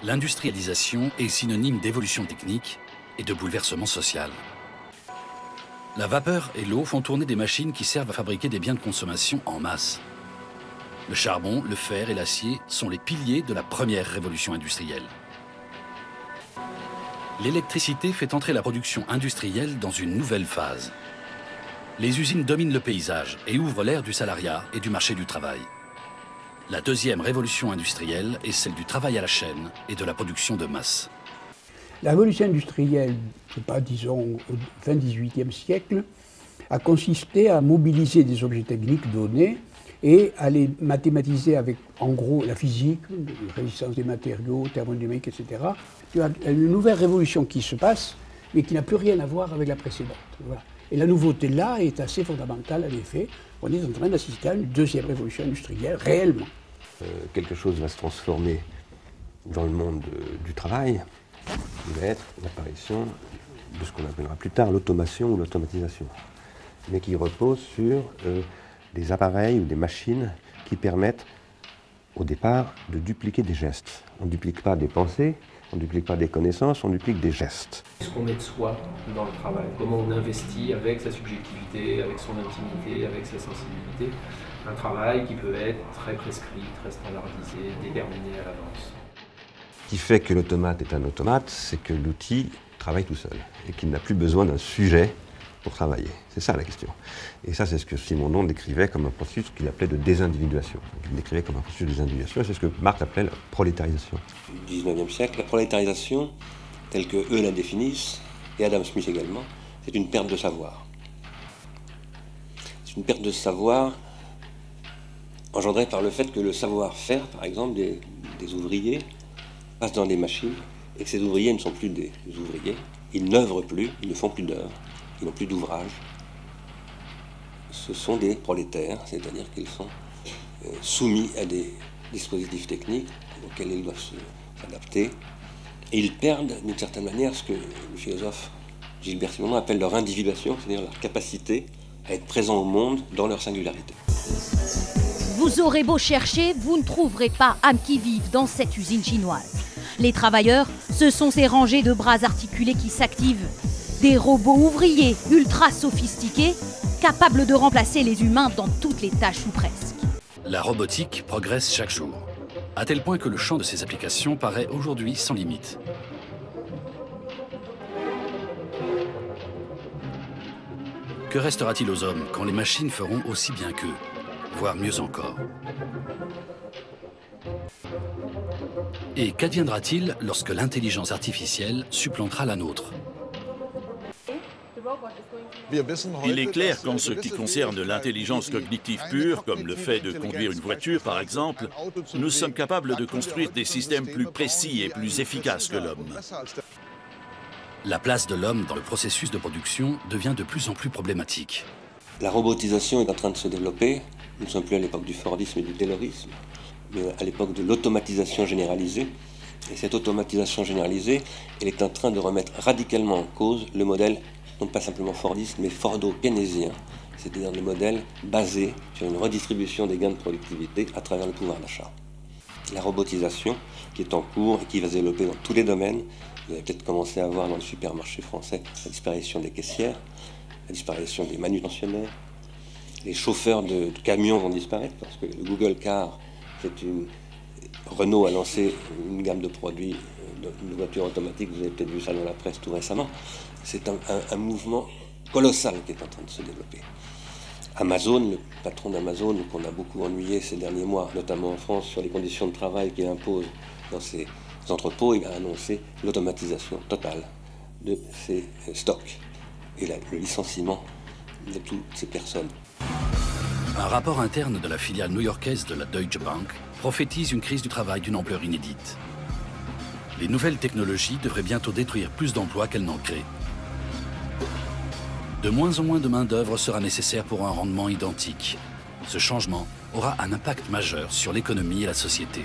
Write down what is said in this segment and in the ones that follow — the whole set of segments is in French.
L'industrialisation est synonyme d'évolution technique et de bouleversement social. La vapeur et l'eau font tourner des machines qui servent à fabriquer des biens de consommation en masse. Le charbon, le fer et l'acier sont les piliers de la première révolution industrielle. L'électricité fait entrer la production industrielle dans une nouvelle phase. Les usines dominent le paysage et ouvrent l'ère du salariat et du marché du travail. La deuxième révolution industrielle est celle du travail à la chaîne et de la production de masse. La révolution industrielle, disons, au fin XVIIIe siècle, a consisté à mobiliser des objets techniques donnés et à les mathématiser avec, en gros, la physique, la résistance des matériaux, thermodynamique, etc. Il y a une nouvelle révolution qui se passe, mais qui n'a plus rien à voir avec la précédente. Voilà. Et la nouveauté là est assez fondamentale, en effet. On est en train d'assister à une deuxième révolution industrielle, réellement. Quelque chose va se transformer dans le monde du travail, qui va être l'apparition de ce qu'on appellera plus tard l'automation ou l'automatisation, mais qui repose sur des appareils ou des machines qui permettent au départ de dupliquer des gestes. On ne duplique pas des pensées, on ne duplique pas des connaissances, on duplique des gestes. Qu'est-ce qu'on met de soi dans le travail? Comment on investit avec sa subjectivité, avec son intimité, avec sa sensibilité, un travail qui peut être très prescrit, très standardisé, déterminé à l'avance. Ce qui fait que l'automate est un automate, c'est que l'outil travaille tout seul et qu'il n'a plus besoin d'un sujet pour travailler. C'est ça la question. Et ça, c'est ce que Simondon décrivait comme un processus qu'il appelait de désindividuation. Il décrivait comme un processus de désindividuation, et c'est ce que Marx appelait la prolétarisation. Du XIXe siècle, la prolétarisation, telle que eux la définissent, et Adam Smith également, c'est une perte de savoir. C'est une perte de savoir engendrée par le fait que le savoir-faire, par exemple, des ouvriers, passe dans des machines, et que ces ouvriers ne sont plus des ouvriers, ils n'œuvrent plus, ils ne font plus d'œuvres, ils n'ont plus d'ouvrage. Ce sont des prolétaires, c'est-à-dire qu'ils sont soumis à des dispositifs techniques auxquels ils doivent s'adapter. Et ils perdent, d'une certaine manière, ce que le philosophe Gilbert Simondon appelle leur individuation, c'est-à-dire leur capacité à être présents au monde dans leur singularité. Vous aurez beau chercher, vous ne trouverez pas âme qui vive dans cette usine chinoise. Les travailleurs, ce sont ces rangées de bras articulés qui s'activent. Des robots ouvriers ultra sophistiqués, capables de remplacer les humains dans toutes les tâches ou presque. La robotique progresse chaque jour, à tel point que le champ de ses applications paraît aujourd'hui sans limite. Que restera-t-il aux hommes quand les machines feront aussi bien qu'eux, voire mieux encore? Et qu'adviendra-t-il lorsque l'intelligence artificielle supplantera la nôtre? Il est clair qu'en ce qui concerne l'intelligence cognitive pure, comme le fait de conduire une voiture par exemple, nous sommes capables de construire des systèmes plus précis et plus efficaces que l'homme. La place de l'homme dans le processus de production devient de plus en plus problématique. La robotisation est en train de se développer. Nous ne sommes plus à l'époque du Fordisme et du Taylorisme, mais à l'époque de l'automatisation généralisée. Et cette automatisation généralisée, elle est en train de remettre radicalement en cause le modèle, non pas simplement fordiste, mais fordo-keynésien, c'est-à-dire le modèle basé sur une redistribution des gains de productivité à travers le pouvoir d'achat. La robotisation, qui est en cours et qui va se développer dans tous les domaines, vous avez peut-être commencé à voir dans le supermarché français la disparition des caissières, la disparition des manutentionnaires, les chauffeurs de camions vont disparaître parce que le Google Car, Renault a lancé une gamme de produits, de voitures automatiques, vous avez peut-être vu ça dans la presse tout récemment. C'est un mouvement colossal qui est en train de se développer. Amazon, le patron d'Amazon, qu'on a beaucoup ennuyé ces derniers mois, notamment en France, sur les conditions de travail qu'il impose dans ses entrepôts, il a annoncé l'automatisation totale de ses stocks et le licenciement de toutes ces personnes. Un rapport interne de la filiale new-yorkaise de la Deutsche Bank prophétise une crise du travail d'une ampleur inédite. Les nouvelles technologies devraient bientôt détruire plus d'emplois qu'elles n'en créent. De moins en moins de main-d'œuvre sera nécessaire pour un rendement identique. Ce changement aura un impact majeur sur l'économie et la société.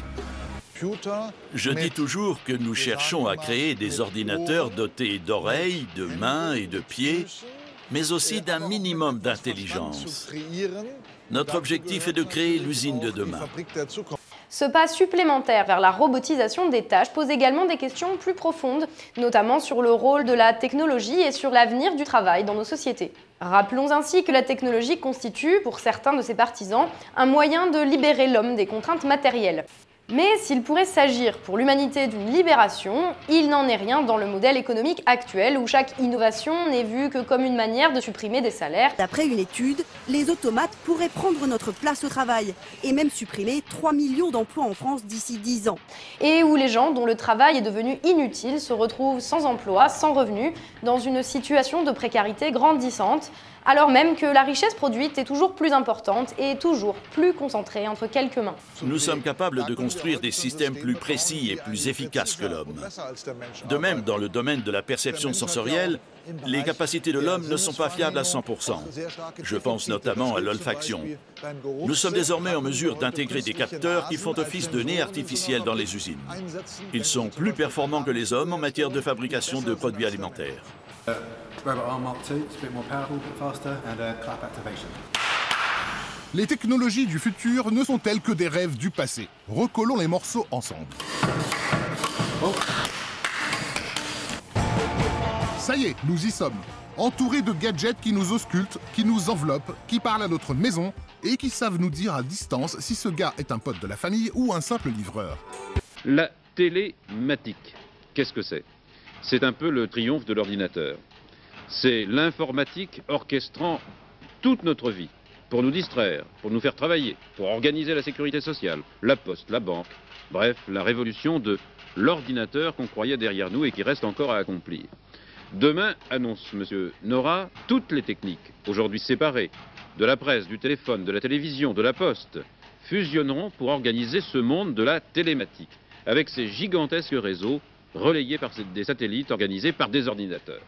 Je dis toujours que nous cherchons à créer des ordinateurs dotés d'oreilles, de mains et de pieds, mais aussi d'un minimum d'intelligence. Notre objectif est de créer l'usine de demain. Ce pas supplémentaire vers la robotisation des tâches pose également des questions plus profondes, notamment sur le rôle de la technologie et sur l'avenir du travail dans nos sociétés. Rappelons ainsi que la technologie constitue, pour certains de ses partisans, un moyen de libérer l'homme des contraintes matérielles. Mais s'il pourrait s'agir pour l'humanité d'une libération, il n'en est rien dans le modèle économique actuel où chaque innovation n'est vue que comme une manière de supprimer des salaires. D'après une étude, les automates pourraient prendre notre place au travail et même supprimer 3 millions d'emplois en France d'ici 10 ans. Et où les gens dont le travail est devenu inutile se retrouvent sans emploi, sans revenus, dans une situation de précarité grandissante, alors même que la richesse produite est toujours plus importante et toujours plus concentrée entre quelques mains. Nous sommes capables de construire des systèmes plus précis et plus efficaces que l'homme. De même, dans le domaine de la perception sensorielle, les capacités de l'homme ne sont pas fiables à 100%. Je pense notamment à l'olfaction. Nous sommes désormais en mesure d'intégrer des capteurs qui font office de nez artificiel dans les usines. Ils sont plus performants que les hommes en matière de fabrication de produits alimentaires. Les technologies du futur ne sont-elles que des rêves du passé? Recollons les morceaux ensemble. Ça y est, nous y sommes. Entourés de gadgets qui nous auscultent, qui nous enveloppent, qui parlent à notre maison et qui savent nous dire à distance si ce gars est un pote de la famille ou un simple livreur. La télématique, qu'est-ce que c'est? C'est un peu le triomphe de l'ordinateur. C'est l'informatique orchestrant toute notre vie, pour nous distraire, pour nous faire travailler, pour organiser la sécurité sociale, la poste, la banque. Bref, la révolution de l'ordinateur qu'on croyait derrière nous et qui reste encore à accomplir. Demain, annonce M. Nora, toutes les techniques, aujourd'hui séparées, de la presse, du téléphone, de la télévision, de la poste, fusionneront pour organiser ce monde de la télématique, avec ces gigantesques réseaux relayés par des satellites organisés par des ordinateurs.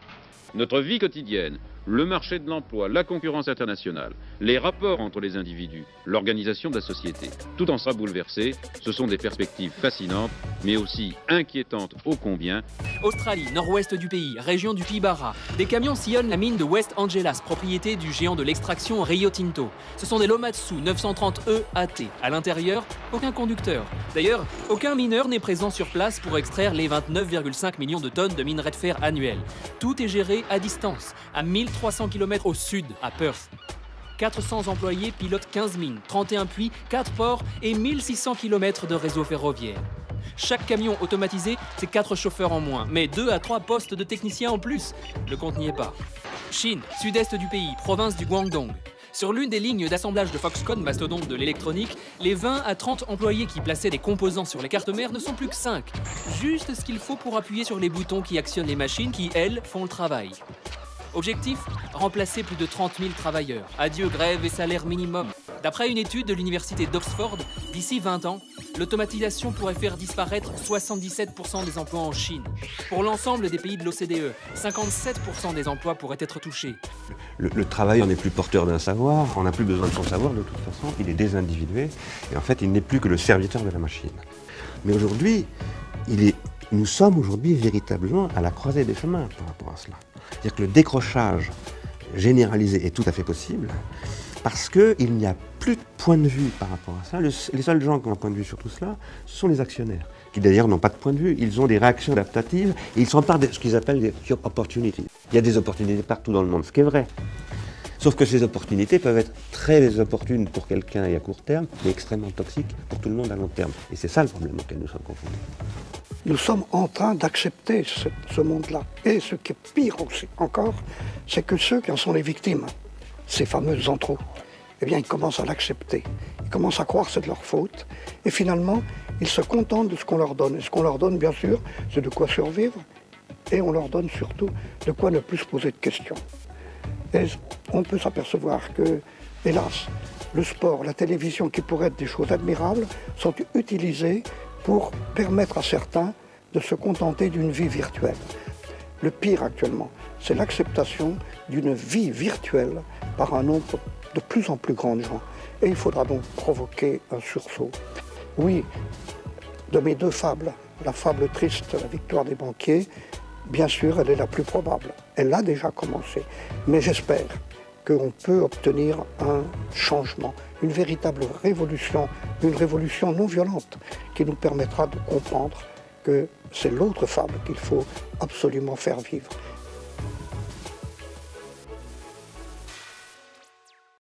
Notre vie quotidienne, le marché de l'emploi, la concurrence internationale, les rapports entre les individus, l'organisation de la société, tout en sera bouleversé. Ce sont des perspectives fascinantes, mais aussi inquiétantes ô combien. Australie, nord-ouest du pays, région du Pilbara. Des camions sillonnent la mine de West Angelas, propriété du géant de l'extraction Rio Tinto. Ce sont des Lomatsu 930E AT. À l'intérieur, aucun conducteur. D'ailleurs, aucun mineur n'est présent sur place pour extraire les 29,5 millions de tonnes de minerai de fer annuelles. Tout est géré à distance, à 1300 km au sud, à Perth. 400 employés pilotent 15 mines, 31 puits, 4 ports et 1600 km de réseau ferroviaire. Chaque camion automatisé, c'est 4 chauffeurs en moins, mais 2 à 3 postes de techniciens en plus. Le compte n'y est pas. Chine, sud-est du pays, province du Guangdong. Sur l'une des lignes d'assemblage de Foxconn, mastodonte de l'électronique, les 20 à 30 employés qui plaçaient des composants sur les cartes mères ne sont plus que 5. Juste ce qu'il faut pour appuyer sur les boutons qui actionnent les machines qui, elles, font le travail. Objectif, remplacer plus de 30 000 travailleurs. Adieu grève et salaire minimum. D'après une étude de l'université d'Oxford, d'ici 20 ans, l'automatisation pourrait faire disparaître 77% des emplois en Chine. Pour l'ensemble des pays de l'OCDE, 57% des emplois pourraient être touchés. Le travail, on n'est plus porteur d'un savoir, on n'a plus besoin de son savoir de toute façon, il est désindividué, et en fait il n'est plus que le serviteur de la machine. Mais aujourd'hui, nous sommes aujourd'hui véritablement à la croisée des chemins par rapport à cela. C'est-à-dire que le décrochage généralisé est tout à fait possible, parce qu'il n'y a plus de point de vue par rapport à ça. Les seuls gens qui ont un point de vue sur tout cela, ce sont les actionnaires, qui d'ailleurs n'ont pas de point de vue. Ils ont des réactions adaptatives et ils s'emparent de ce qu'ils appellent des job opportunities. Il y a des opportunités partout dans le monde, ce qui est vrai. Sauf que ces opportunités peuvent être très opportunes pour quelqu'un et à court terme, mais extrêmement toxiques pour tout le monde à long terme. Et c'est ça le problème auquel nous sommes confrontés. Nous sommes en train d'accepter ce monde-là. Et ce qui est pire aussi, encore, c'est que ceux qui en sont les victimes, ces fameux entraux, eh bien, ils commencent à l'accepter. Ils commencent à croire que c'est de leur faute. Et finalement, ils se contentent de ce qu'on leur donne. Et ce qu'on leur donne, bien sûr, c'est de quoi survivre. Et on leur donne surtout de quoi ne plus se poser de questions. Et on peut s'apercevoir que, hélas, le sport, la télévision, qui pourraient être des choses admirables, sont utilisées pour permettre à certains de se contenter d'une vie virtuelle. Le pire actuellement, c'est l'acceptation d'une vie virtuelle par un nombre de plus en plus grand de gens. Et il faudra donc provoquer un sursaut. Oui, de mes deux fables, la fable triste, la victoire des banquiers, bien sûr, elle est la plus probable. Elle a déjà commencé. Mais j'espère qu'on peut obtenir un changement, une véritable révolution, une révolution non violente, qui nous permettra de comprendre que c'est l'autre fable qu'il faut absolument faire vivre.